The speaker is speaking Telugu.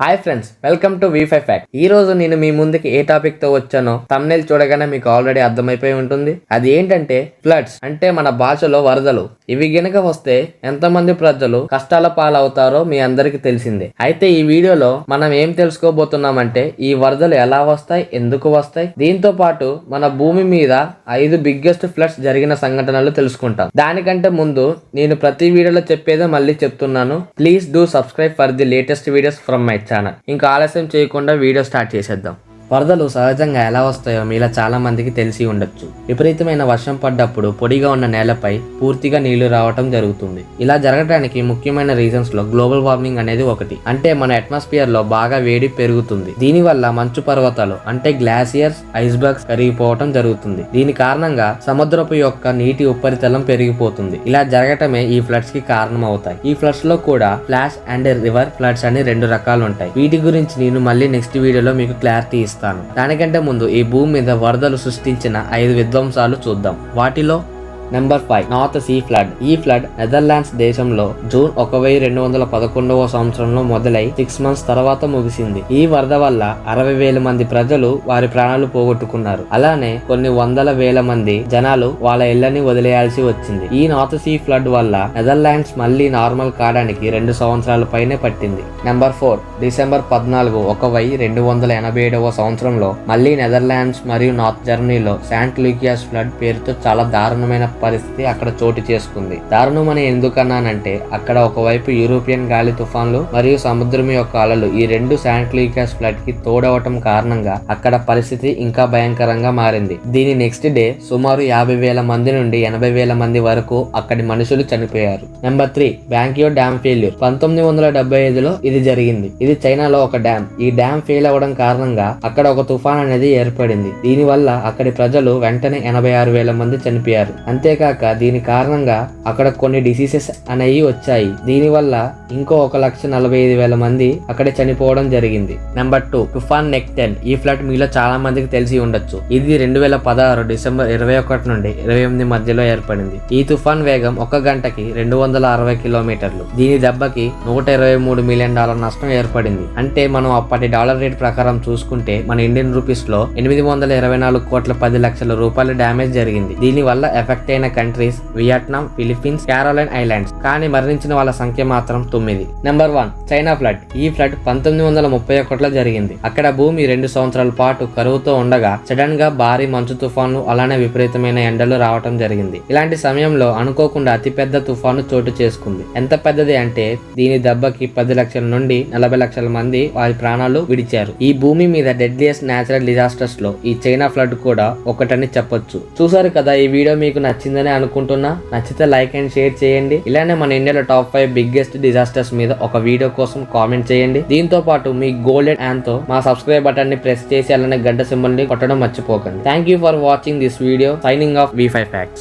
Hi friends, welcome to V5 fact. ఈ రోజు నేను మీ ముందుకి ఏ టాపిక్ తో వచ్చానో తమ్నెయిల్ చూడగానే మీకు ఆల్రెడీ అర్థమైపోయి ఉంటుంది. అది ఏంటంటే ఫ్లడ్స్, అంటే మన భాషలో వరదలు. ఇవి గనుక వస్తే ఎంతమంది ప్రజలు కష్టాల పాలవుతారో మీ అందరికి తెలిసిందే. అయితే ఈ వీడియోలో మనం ఏం తెలుసుకోబోతున్నామంటే ఈ వరదలు ఎలా వస్తాయి, ఎందుకు వస్తాయి, దీంతో పాటు మన భూమి మీద 5 బిగ్గెస్ట్ ఫ్లడ్స్ జరిగిన సంఘటనలు తెలుసుకుంటాం. దానికంటే ముందు నేను ప్రతి వీడియోలో చెప్పేదే మళ్ళీ చెప్తున్నాను. Please do subscribe for the latest videos from my channel. ఇంకా ఆలస్యం చేయకుండా వీడియో స్టార్ట్ చేసేద్దాం. వరదలు సహజంగా ఎలా వస్తాయో మీలా చాలా మందికి తెలిసి ఉండొచ్చు. విపరీతమైన వర్షం పడ్డప్పుడు పొడిగా ఉన్న నేలపై పూర్తిగా నీళ్లు రావటం జరుగుతుంది. ఇలా జరగడానికి ముఖ్యమైన రీజన్స్ లో గ్లోబల్ వార్మింగ్ అనేది ఒకటి. అంటే మన అట్మాస్ఫియర్ లో బాగా వేడి పెరుగుతుంది. దీనివల్ల మంచు పర్వతాలు అంటే గ్లాసియర్స్, ఐస్బర్గ్స్ కరిగిపోవటం జరుగుతుంది. దీని కారణంగా సముద్రపు యొక్క నీటి ఉపరితలం పెరిగిపోతుంది. ఇలా జరగటమే ఈ ఫ్లడ్స్ కి కారణం అవుతాయి. ఈ ఫ్లడ్స్ లో కూడా ఫ్లాష్ అండ్ రివర్ ఫ్లడ్స్ అని 2 రకాలు ఉంటాయి. వీటి గురించి నేను మళ్ళీ నెక్స్ట్ వీడియోలో మీకు క్లారిటీ ఇస్తాను. దానికంటే ముందు ఈ భూమి మీద వరదలు సృష్టించిన 5 విధ్వంసాలు చూద్దాం. వాటిలో నెంబర్ 5 నార్త్ సీ ఫ్లడ్. ఈ ఫ్లడ్ నెదర్లాండ్స్ దేశంలో జూన్ 1211వ సంవత్సరంలో మొదలై 6 మంత్స్ తర్వాత ముగిసింది. ఈ వరద వల్ల 60,000 మంది ప్రజలు వారి ప్రాణాలు పోగొట్టుకున్నారు. అలానే కొన్ని వందల వేల మంది జనాలు వాళ్ళ ఇళ్లని వదిలేయాల్సి వచ్చింది. ఈ నార్త్ సీ ఫ్లడ్ వల్ల నెదర్లాండ్స్ మళ్ళీ నార్మల్ కావడానికి 2 సంవత్సరాల పైనే పట్టింది. నెంబర్ 4 డిసెంబర్ 14, 1287వ సంవత్సరంలో మళ్ళీ నెదర్లాండ్స్ మరియు నార్త్ జర్మనీలో శాంట్ లూకియాస్ ఫ్లడ్ పేరుతో చాలా దారుణమైన పరిస్థితి అక్కడ చోటు చేసుకుంది. దారుణమని ఎందుకన్నానంటే అక్కడ ఒకవైపు యూరోపియన్ గాలి తుఫాన్లు మరియు సముద్రం యొక్క అలలు ఈ 2 శాంట్ లూకియాస్ ఫ్లడ్ కి తోడవటం కారణంగా అక్కడ పరిస్థితి ఇంకా భయంకరంగా మారింది. దీని నెక్స్ట్ డే సుమారు 50,000 మంది నుండి 80,000 మంది వరకు అక్కడి మనుషులు చనిపోయారు. Number 3 Banqiao dam failure. 1975లో ఇది జరిగింది. ఇది చైనాలో ఒక డ్యామ్. ఈ డ్యామ్ ఫెయిల్ అవ్వడం కారణంగా అక్కడ ఒక తుఫాన్ అనేది ఏర్పడింది. దీని వల్ల అక్కడి ప్రజలు వెంటనే 86,000 మంది చనిపోయారు. అంతేకాక దీని కారణంగా అక్కడ కొన్ని డిసీజెస్ అనేవి వచ్చాయి. దీని వల్ల ఇంకో 1,45,000 మంది అక్కడ చనిపోవడం జరిగింది. నెంబర్ 2 తుఫాన్ నెక్టన్. ఈ ఫ్లడ్ మీలో చాలా మందికి తెలిసి ఉండొచ్చు. ఇది 2016 డిసెంబర్ 21 నుండి 28 మధ్యలో ఏర్పడింది. ఈ తుఫాన్ వేగం 1 గంటకి 260 కిలోమీటర్లు. దీని దెబ్బకి $123 మిలియన్ నష్టం ఏర్పడింది. అంటే మనం అప్పటి డాలర్ రేట్ ప్రకారం చూసుకుంటే మన ఇండియన్ రూపీస్ లో 824 కోట్ల 10 లక్షల రూపాయల డ్యామేజ్ జరిగింది. దీని వల్ల ఎఫెక్ట్ అయిన కంట్రీస్ వియట్నాం, ఫిలిప్పీన్స్, క్యారోలైన్ ఐలాండ్స్. కానీ మరణించిన వాళ్ళ సంఖ్య మాత్రం 9. Number 1 China flood. ఈ ఫ్లడ్ 1931లో జరిగింది. అక్కడ భూమి 2 సంవత్సరాల పాటు కరువుతో ఉండగా సడన్ గా భారీ మంచు తుఫాన్లు అలానే విపరీతమైన ఎండలు రావటం జరిగింది. ఇలాంటి సమయంలో అనుకోకుండా అతిపెద్ద తుఫాను చోటు చేసుకుంది. ఎంత పెద్దది అంటే దీని దెబ్బకి 10 లక్షల నుండి 40 లక్షల మంది వారి ప్రాణాలు విడిచారు. ఈ భూమి మీద డెడ్లియస్ట్ న్యాచురల్ డిజాస్టర్స్ లో ఈ చైనా ఫ్లడ్ కూడా ఒకటని చెప్పొచ్చు. చూసారు కదా, ఈ వీడియో మీకు నచ్చిందని అనుకుంటున్నా. నచ్చితే లైక్ అండ్ షేర్ చేయండి. ఇలానే మన ఇండియాలో టాప్ 5 బిగ్గెస్ట్ డిజాస్టర్స్ మీద ఒక వీడియో కోసం కామెంట్ చేయండి. దీంతో పాటు మీ గోల్డెన్ యాన్ తో మా సబ్స్క్రైబ్ బటన్ ని ప్రెస్ చేసి అలానే గంట సింబల్ ని కొట్టడం మర్చిపోకండి. Thank you for watching this video. Signing off V5 facts.